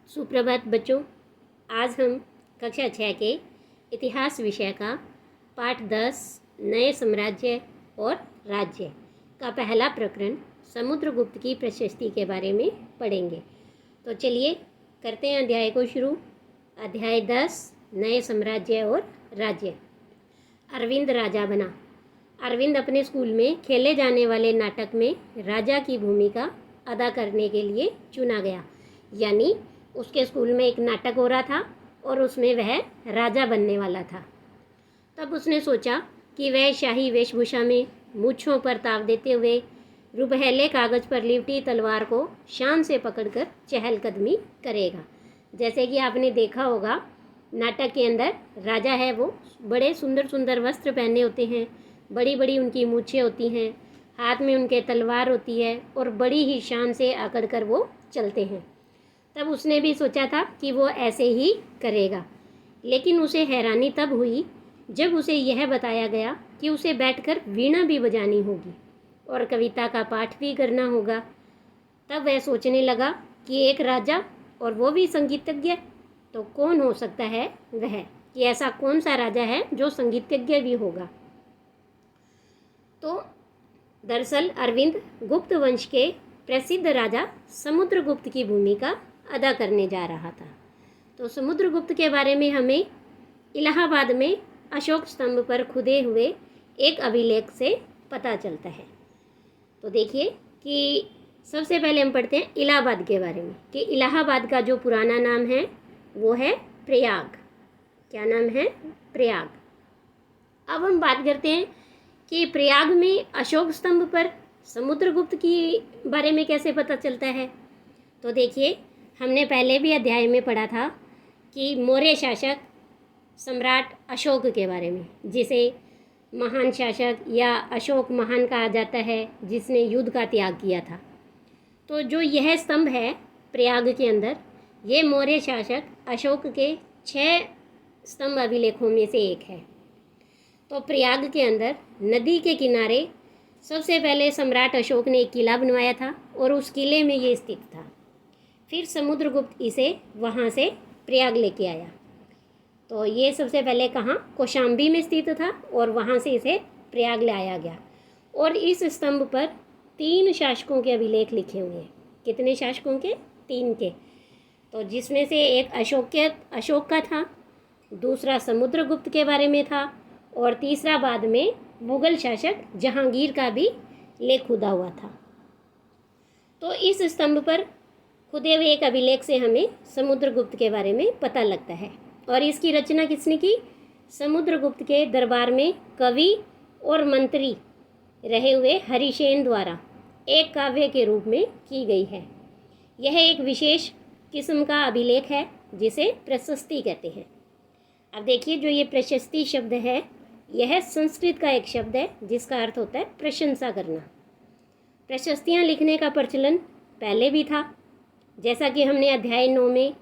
सुप्रभात बच्चों। आज हम कक्षा 6 के इतिहास विषय का पाठ 10 नए साम्राज्य और राज्य का पहला प्रकरण समुद्रगुप्त की प्रशस्ति के बारे में पढ़ेंगे। तो चलिए करते हैं अध्याय को शुरू। अध्याय 10 नए साम्राज्य और राज्य। अरविंद राजा बना। अरविंद अपने स्कूल में खेले जाने वाले नाटक में राजा की भूमिका अदा करने के लिए चुना गया। यानी उसके स्कूल में एक नाटक हो रहा था और उसमें वह राजा बनने वाला था। तब उसने सोचा कि वह शाही वेशभूषा में मूंछों पर ताव देते हुए रुपहले कागज पर लिपटी तलवार को शान से पकड़कर चहलकदमी करेगा। जैसे कि आपने देखा होगा, नाटक के अंदर राजा है वो बड़े सुंदर सुंदर वस्त्र पहने होते हैं, बड़ी बड़ी उनकी मूंछें होती हैं, हाथ में उनके तलवार होती है और बड़ी ही शान से आकड़ कर वो चलते हैं। तब उसने भी सोचा था कि वो ऐसे ही करेगा, लेकिन उसे हैरानी तब हुई जब उसे यह बताया गया कि उसे बैठकर वीणा भी बजानी होगी और कविता का पाठ भी करना होगा। तब वह सोचने लगा कि एक राजा और वो भी संगीतज्ञ, तो कौन हो सकता है वह, कि ऐसा कौन सा राजा है जो संगीतज्ञ भी होगा। तो दरअसल अरविंद गुप्त वंश के प्रसिद्ध राजा समुद्रगुप्त की भूमिका अदा करने जा रहा था। तो समुद्रगुप्त के बारे में हमें इलाहाबाद में अशोक स्तंभ पर खुदे हुए एक अभिलेख से पता चलता है। तो देखिए कि सबसे पहले हम पढ़ते हैं इलाहाबाद के बारे में, कि इलाहाबाद का जो पुराना नाम है वो है प्रयाग। क्या नाम है? प्रयाग। अब हम बात करते हैं कि प्रयाग में अशोक स्तंभ पर समुद्रगुप्त की बारे में कैसे पता चलता है। तो देखिए, हमने पहले भी अध्याय में पढ़ा था कि मौर्य शासक सम्राट अशोक के बारे में, जिसे महान शासक या अशोक महान कहा जाता है, जिसने युद्ध का त्याग किया था। तो जो यह स्तंभ है प्रयाग के अंदर, ये मौर्य शासक अशोक के 6 स्तंभ अभिलेखों में से एक है। तो प्रयाग के अंदर नदी के किनारे सबसे पहले सम्राट अशोक ने एक किला बनवाया था और उस किले में ये स्थित था। फिर समुद्रगुप्त इसे वहाँ से प्रयाग लेके आया। तो ये सबसे पहले कहाँ? कौशाम्बी में स्थित था और वहाँ से इसे प्रयाग लाया गया। और इस स्तंभ पर 3 शासकों के अभिलेख लिखे हुए हैं। कितने शासकों के? 3 के। तो जिसमें से एक अशोक का था, दूसरा समुद्रगुप्त के बारे में था और तीसरा बाद में मुगल शासक जहांगीर का भी लेख खुदा हुआ था। तो इस स्तंभ पर खुदे हुए एक अभिलेख से हमें समुद्रगुप्त के बारे में पता लगता है। और इसकी रचना किसने की? समुद्रगुप्त के दरबार में कवि और मंत्री रहे हुए हरिसेन द्वारा एक काव्य के रूप में की गई है। यह एक विशेष किस्म का अभिलेख है जिसे प्रशस्ति कहते हैं। अब देखिए, जो ये प्रशस्ति शब्द है, यह संस्कृत का एक शब्द है जिसका अर्थ होता है प्रशंसा करना। प्रशस्तियाँ लिखने का प्रचलन पहले भी था, जैसा कि हमने अध्याय 9 में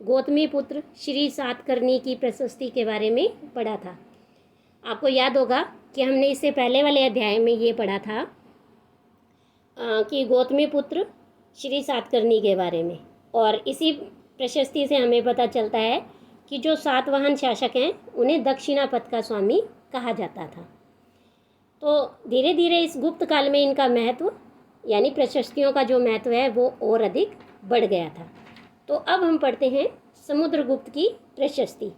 गौतमी पुत्र श्री सातकर्णी की प्रशस्ति के बारे में पढ़ा था। आपको याद होगा कि हमने इससे पहले वाले अध्याय में ये पढ़ा था कि गौतमी पुत्र श्री सातकर्णी के बारे में। और इसी प्रशस्ति से हमें पता चलता है कि जो सातवाहन शासक हैं उन्हें दक्षिणापथ का स्वामी कहा जाता था। तो धीरे धीरे इस गुप्त काल में इनका महत्व, यानी प्रशस्तियों का जो महत्व है, वो और अधिक बढ़ गया था। तो अब हम पढ़ते हैं समुद्रगुप्त की प्रशस्ति,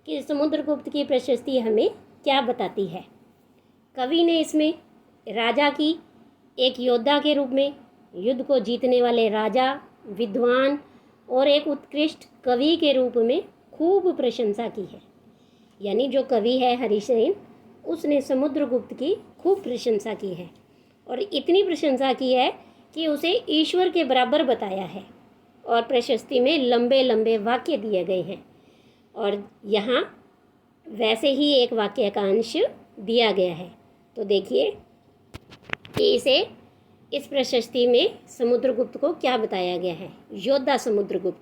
कि समुद्रगुप्त की प्रशस्ति हमें क्या बताती है। कवि ने इसमें राजा की एक योद्धा के रूप में, युद्ध को जीतने वाले राजा, विद्वान और एक उत्कृष्ट कवि के रूप में खूब प्रशंसा की है। यानी जो कवि है हरिसेन, उसने समुद्रगुप्त की खूब प्रशंसा की है और इतनी प्रशंसा की है कि उसे ईश्वर के बराबर बताया है। और प्रशस्ति में लंबे लंबे वाक्य दिए गए हैं और यहाँ वैसे ही एक वाक्य का अंश दिया गया है। तो देखिए कि इस प्रशस्ति में समुद्रगुप्त को क्या बताया गया है। योद्धा समुद्रगुप्त,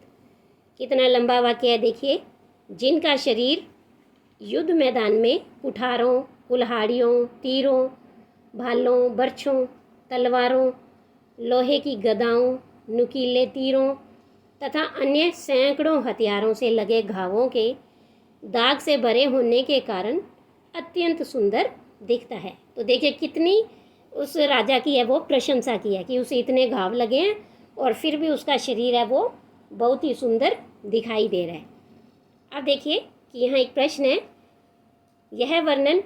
कितना लंबा वाक्य है देखिए। जिनका शरीर युद्ध मैदान में कुठारों, कुल्हाड़ियों, तीरों, भालों, बर्छों, तलवारों, लोहे की गदाओं, नुकीले तीरों तथा अन्य सैकड़ों हथियारों से लगे घावों के दाग से भरे होने के कारण अत्यंत सुंदर दिखता है। तो देखिए कितनी उस राजा की है वो प्रशंसा की है कि उसे इतने घाव लगे हैं और फिर भी उसका शरीर है वो बहुत ही सुंदर दिखाई दे रहा है। अब देखिए कि यहाँ एक प्रश्न है, यह वर्णन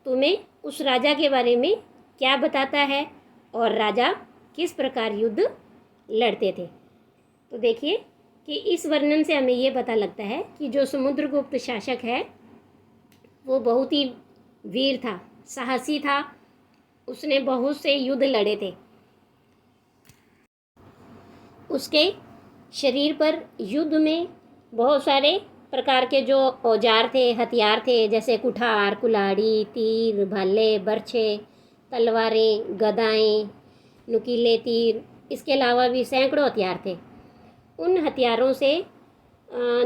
तुम्हें उस राजा के बारे में क्या बताता है और राजा किस प्रकार युद्ध लड़ते थे। तो देखिए कि इस वर्णन से हमें ये पता लगता है कि जो समुद्रगुप्त शासक है वो बहुत ही वीर था, साहसी था, उसने बहुत से युद्ध लड़े थे। उसके शरीर पर युद्ध में बहुत सारे प्रकार के जो औजार थे, हथियार थे, जैसे कुठार, कुल्हाड़ी, तीर, भाले, बर्छे, तलवारें, गदाएं, नुकीले तीर, इसके अलावा भी सैकड़ों हथियार थे। उन हथियारों से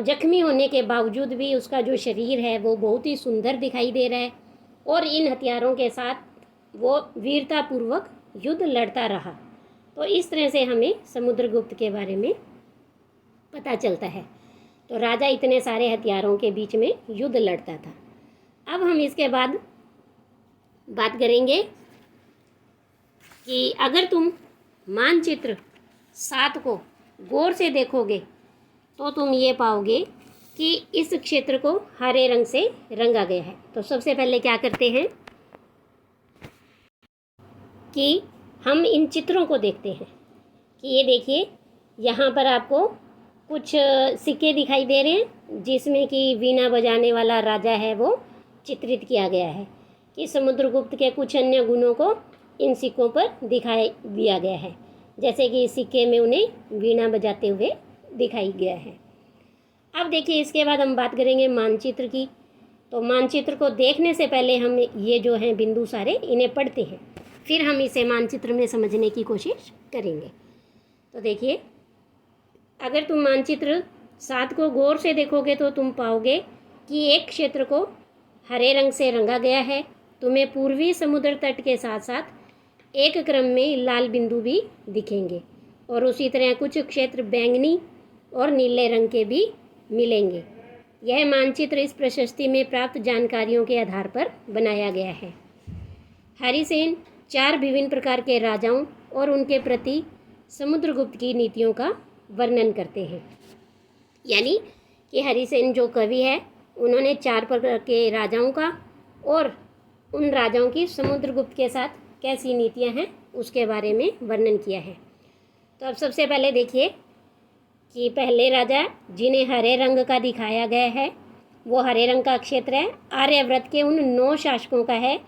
जख्मी होने के बावजूद भी उसका जो शरीर है वो बहुत ही सुंदर दिखाई दे रहा है और इन हथियारों के साथ वो वीरतापूर्वक युद्ध लड़ता रहा। तो इस तरह से हमें समुद्रगुप्त के बारे में पता चलता है। तो राजा इतने सारे हथियारों के बीच में युद्ध लड़ता था। अब हम इसके बाद बात करेंगे कि अगर तुम मानचित्र 7 को गौर से देखोगे तो तुम ये पाओगे कि इस क्षेत्र को हरे रंग से रंगा गया है। तो सबसे पहले क्या करते हैं कि हम इन चित्रों को देखते हैं कि ये देखिए यहाँ पर आपको कुछ सिक्के दिखाई दे रहे हैं जिसमें कि वीणा बजाने वाला राजा है वो चित्रित किया गया है कि समुद्रगुप्त के कुछ अन्य गुणों को इन सिक्कों पर दिखाई दिया गया है, जैसे कि इस सिक्के में उन्हें वीणा बजाते हुए दिखाई गया है। अब देखिए इसके बाद हम बात करेंगे मानचित्र की। तो मानचित्र को देखने से पहले हम ये जो हैं बिंदु सारे इन्हें पढ़ते हैं, फिर हम इसे मानचित्र में समझने की कोशिश करेंगे। तो देखिए अगर तुम मानचित्र 7 को गौर से देखोगे तो तुम पाओगे कि एक क्षेत्र को हरे रंग से रंगा गया है। तुम्हें पूर्वी समुद्र तट के साथ साथ एक क्रम में लाल बिंदु भी दिखेंगे और उसी तरह कुछ क्षेत्र बैंगनी और नीले रंग के भी मिलेंगे। यह मानचित्र इस प्रशस्ति में प्राप्त जानकारियों के आधार पर बनाया गया है। हरिसेन 4 विभिन्न प्रकार के राजाओं और उनके प्रति समुद्रगुप्त की नीतियों का वर्णन करते हैं। यानी कि हरिसेन जो कवि है उन्होंने 4 प्रकार के राजाओं का और उन राजाओं की समुद्रगुप्त के साथ कैसी नीतियां हैं उसके बारे में वर्णन किया है। तो अब सबसे पहले देखिए कि पहले राजा जिन्हें हरे रंग का दिखाया गया है वो हरे रंग का क्षेत्र है आर्यव्रत के उन 9 शासकों का है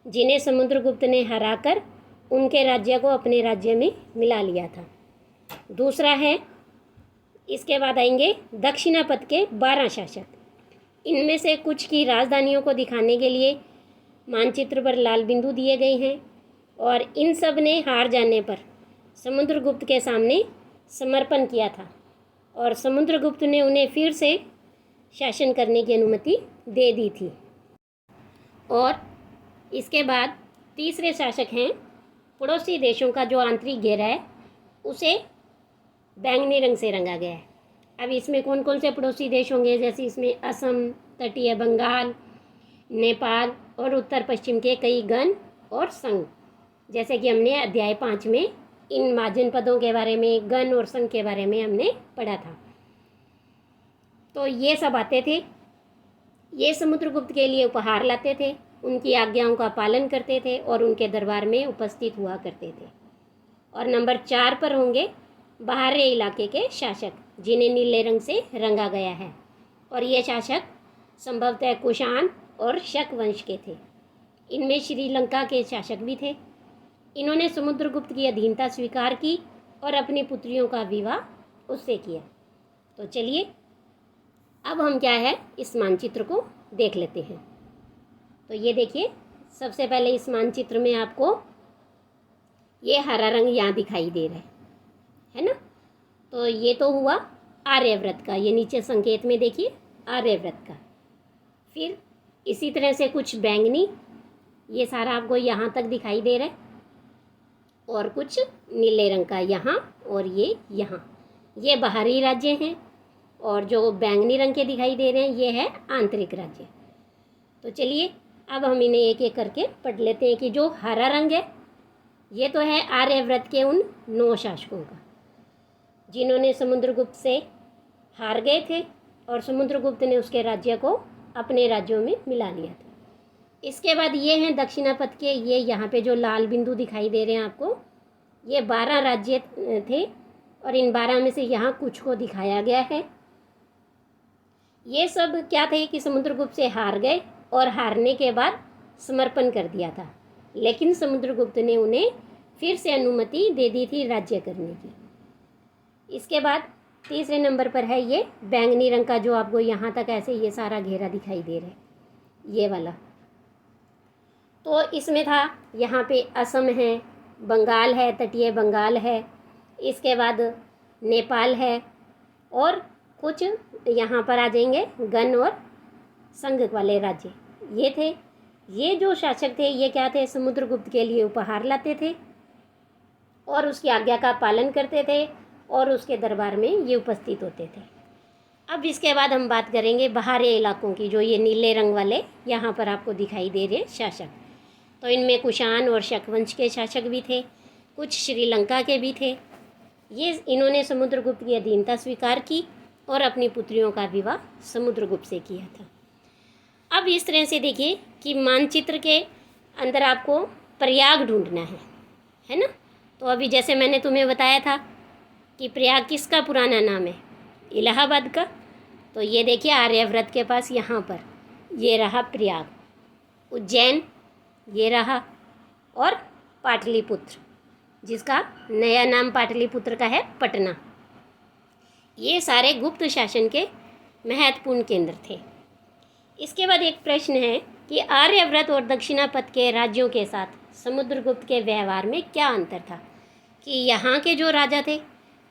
जिन्हें समुद्रगुप्त ने हराकर उनके राज्य को अपने राज्य में मिला लिया था। दूसरा है, इसके बाद आएंगे दक्षिणापथ के 12 शासक। इनमें से कुछ की राजधानियों को दिखाने के लिए मानचित्र पर लाल बिंदु दिए गए हैं और इन सब ने हार जाने पर समुद्रगुप्त के सामने समर्पण किया था और समुद्रगुप्त ने उन्हें फिर से शासन करने की अनुमति दे दी थी। और इसके बाद तीसरे शासक हैं, पड़ोसी देशों का जो आंतरिक घेरा है उसे बैंगनी रंग से रंगा गया है। अब इसमें कौन कौन से पड़ोसी देश होंगे, जैसे इसमें असम, तटीय बंगाल, नेपाल और उत्तर पश्चिम के कई गण और संघ, जैसे कि हमने अध्याय 5 में इन महाजन पदों के बारे में, गण और संघ के बारे में हमने पढ़ा था। तो ये सब आते थे, ये समुद्रगुप्त के लिए उपहार लाते थे, उनकी आज्ञाओं का पालन करते थे और उनके दरबार में उपस्थित हुआ करते थे। और नंबर 4 पर होंगे बाहरी इलाके के शासक जिन्हें नीले रंग से रंगा गया है और ये शासक संभवतः कुषाण और शक वंश के थे। इनमें श्रीलंका के शासक भी थे। इन्होंने समुद्रगुप्त की अधीनता स्वीकार की और अपनी पुत्रियों का विवाह उससे किया। तो चलिए अब हम क्या है इस मानचित्र को देख लेते हैं। तो ये देखिए, सबसे पहले इस मानचित्र में आपको ये हरा रंग यहाँ दिखाई दे रहा है ना। तो ये तो हुआ आर्यव्रत का, ये नीचे संकेत में देखिए आर्यव्रत का। फिर इसी तरह से कुछ बैंगनी, ये सारा आपको यहाँ तक दिखाई दे रहा है, और कुछ नीले रंग का यहाँ और ये यहाँ। ये बाहरी राज्य हैं, और जो बैंगनी रंग के दिखाई दे रहे हैं ये है आंतरिक राज्य। तो चलिए अब हम इन्हें एक एक करके पढ़ लेते हैं कि जो हरा रंग है ये तो है आर्यव्रत के उन 9 शासकों का, जिन्होंने समुद्रगुप्त से हार गए थे और समुद्रगुप्त ने उसके राज्य को अपने राज्यों में मिला लिया था। इसके बाद ये हैं दक्षिणापथ के, ये यहाँ पे जो लाल बिंदु दिखाई दे रहे हैं आपको, ये 12 राज्य थे और इन 12 में से यहाँ कुछ को दिखाया गया है। ये सब क्या थे कि समुद्रगुप्त से हार गए और हारने के बाद समर्पण कर दिया था, लेकिन समुद्रगुप्त ने उन्हें फिर से अनुमति दे दी थी राज्य करने की। इसके बाद तीसरे नंबर पर है ये बैंगनी रंग का, जो आपको यहाँ तक ऐसे ये सारा घेरा दिखाई दे रहा है, ये वाला। तो इसमें था यहाँ पे असम है, बंगाल है, तटीय बंगाल है, इसके बाद नेपाल है, और कुछ यहाँ पर आ जाएंगे गण और संघ वाले राज्य ये थे। ये जो शासक थे ये क्या थे, समुद्रगुप्त के लिए उपहार लाते थे और उसकी आज्ञा का पालन करते थे और उसके दरबार में ये उपस्थित होते थे। अब इसके बाद हम बात करेंगे बाहरी इलाकों की, जो ये नीले रंग वाले यहाँ पर आपको दिखाई दे रहे शासक। तो इनमें कुषाण और शक वंश के शासक भी थे, कुछ श्रीलंका के भी थे। ये इन्होंने समुद्रगुप्त की अधीनता स्वीकार की और अपनी पुत्रियों का विवाह समुद्रगुप्त से किया था। अब इस तरह से देखिए कि मानचित्र के अंदर आपको प्रयाग ढूंढना है ना। तो अभी जैसे मैंने तुम्हें बताया था कि प्रयाग किसका पुराना नाम है, इलाहाबाद का। तो ये देखिए आर्यव्रत के पास यहाँ पर ये रहा प्रयाग, उज्जैन ये रहा, और पाटलिपुत्र जिसका नया नाम पाटलिपुत्र का है पटना। ये सारे गुप्त शासन के महत्वपूर्ण केंद्र थे। इसके बाद एक प्रश्न है कि आर्यव्रत और दक्षिणापथ के राज्यों के साथ समुद्रगुप्त के व्यवहार में क्या अंतर था, कि यहाँ के जो राजा थे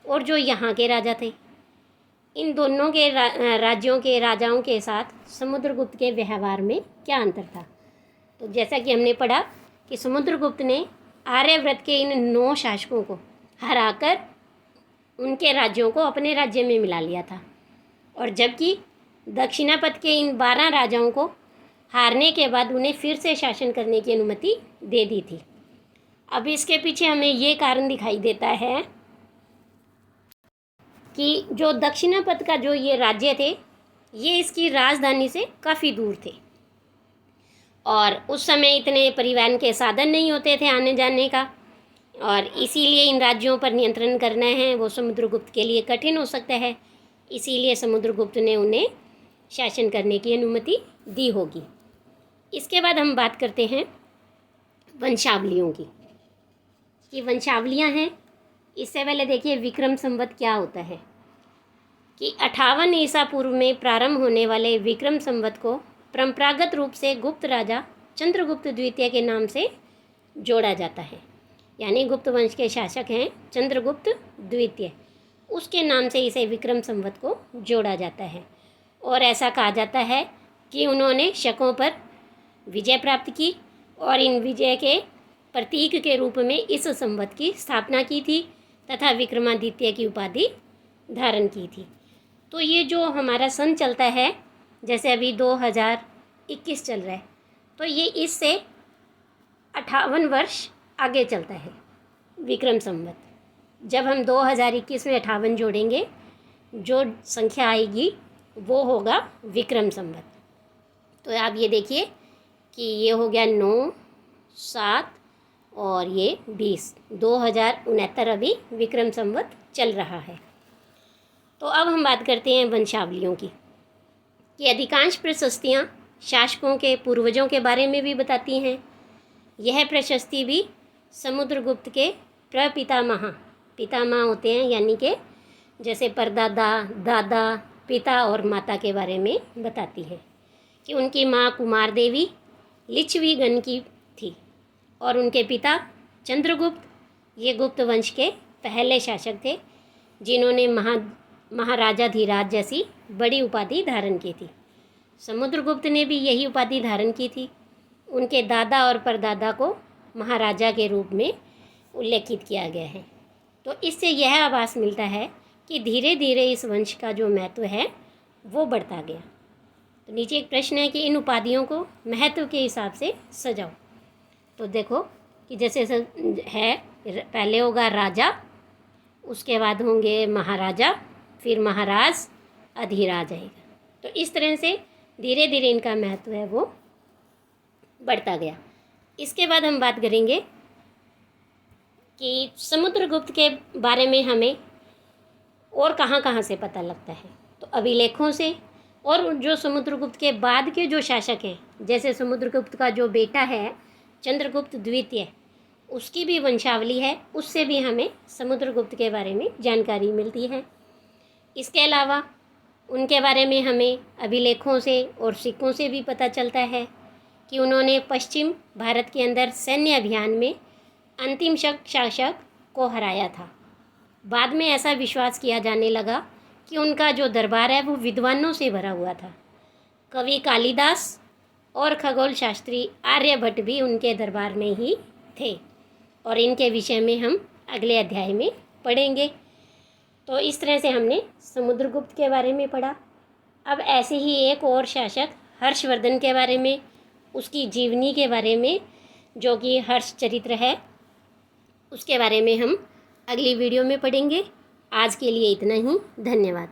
और जो यहाँ के राजा थे, इन दोनों के राज्यों के राजाओं के साथ समुद्रगुप्त के व्यवहार में क्या अंतर था। तो जैसा कि हमने पढ़ा कि समुद्रगुप्त ने आर्यव्रत के इन 9 शासकों को हराकर उनके राज्यों को अपने राज्य में मिला लिया था, और जबकि दक्षिणापथ के इन 12 राजाओं को हारने के बाद उन्हें फिर से शासन करने की अनुमति दे दी थी। अब इसके पीछे हमें ये कारण दिखाई देता है कि जो दक्षिणापथ का जो ये राज्य थे ये इसकी राजधानी से काफ़ी दूर थे, और उस समय इतने परिवहन के साधन नहीं होते थे आने जाने का, और इसीलिए इन राज्यों पर नियंत्रण करना है वो समुद्रगुप्त के लिए कठिन हो सकता है। इसीलिए समुद्रगुप्त ने उन्हें शासन करने की अनुमति दी होगी। इसके बाद हम बात करते हैं वंशावलियों की, कि वंशावलियाँ हैं। इससे पहले देखिए विक्रम संवत क्या होता है, कि 58 ईसा पूर्व में प्रारंभ होने वाले विक्रम संवत को परंपरागत रूप से गुप्त राजा चंद्रगुप्त द्वितीय के नाम से जोड़ा जाता है। यानी गुप्त वंश के शासक हैं चंद्रगुप्त द्वितीय, उसके नाम से इसे विक्रम संवत को जोड़ा जाता है। और ऐसा कहा जाता है कि उन्होंने शकों पर विजय प्राप्त की और इन विजय के प्रतीक के रूप में इस संवत की स्थापना की थी तथा विक्रमादित्य की उपाधि धारण की थी। तो ये जो हमारा सन चलता है, जैसे अभी 2021 चल रहा है, तो ये इससे 58 वर्ष आगे चलता है विक्रम संवत। जब हम 2021 में 58 जोड़ेंगे, जो संख्या आएगी वो होगा विक्रम संवत। तो आप ये देखिए कि ये हो गया 9, 7 और ये 20, 2069 अभी विक्रम संवत चल रहा है। तो अब हम बात करते हैं वंशावलियों की, कि अधिकांश प्रशस्तियाँ शासकों के पूर्वजों के बारे में भी बताती हैं। यह प्रशस्ति भी समुद्रगुप्त के पितामह होते हैं, यानी कि जैसे परदादा, दादा, पिता और माता के बारे में बताती है, कि उनकी माँ कुमार देवी लिच्छवी गण की थी और उनके पिता चंद्रगुप्त ये गुप्त वंश के पहले शासक थे, जिन्होंने महाराजाधिराज जैसी बड़ी उपाधि धारण की थी। समुद्रगुप्त ने भी यही उपाधि धारण की थी। उनके दादा और परदादा को महाराजा के रूप में उल्लेखित किया गया है। तो इससे यह आभास मिलता है कि धीरे धीरे इस वंश का जो महत्व है वो बढ़ता गया। तो नीचे एक प्रश्न है कि इन उपाधियों को महत्व के हिसाब से सजाओ। तो देखो कि जैसे है, पहले होगा राजा, उसके बाद होंगे महाराजा, फिर महाराज, अधिराज आएगा। तो इस तरह से धीरे धीरे इनका महत्व है वो बढ़ता गया। इसके बाद हम बात करेंगे कि समुद्रगुप्त के बारे में हमें और कहाँ कहाँ से पता लगता है। तो अभिलेखों से, और जो समुद्रगुप्त के बाद के जो शासक हैं, जैसे समुद्रगुप्त का जो बेटा है चंद्रगुप्त द्वितीय, उसकी भी वंशावली है, उससे भी हमें समुद्रगुप्त के बारे में जानकारी मिलती है। इसके अलावा उनके बारे में हमें अभिलेखों से और सिक्कों से भी पता चलता है कि उन्होंने पश्चिम भारत के अंदर सैन्य अभियान में अंतिम शासक को हराया था। बाद में ऐसा विश्वास किया जाने लगा कि उनका जो दरबार है वो विद्वानों से भरा हुआ था। कवि कालिदास और खगोल शास्त्री आर्यभट्ट भी उनके दरबार में ही थे, और इनके विषय में हम अगले अध्याय में पढ़ेंगे। तो इस तरह से हमने समुद्रगुप्त के बारे में पढ़ा। अब ऐसे ही एक और शासक हर्षवर्धन के बारे में, उसकी जीवनी के बारे में, जो कि हर्ष चरित्र है, उसके बारे में हम अगली वीडियो में पढ़ेंगे। आज के लिए इतना ही। धन्यवाद।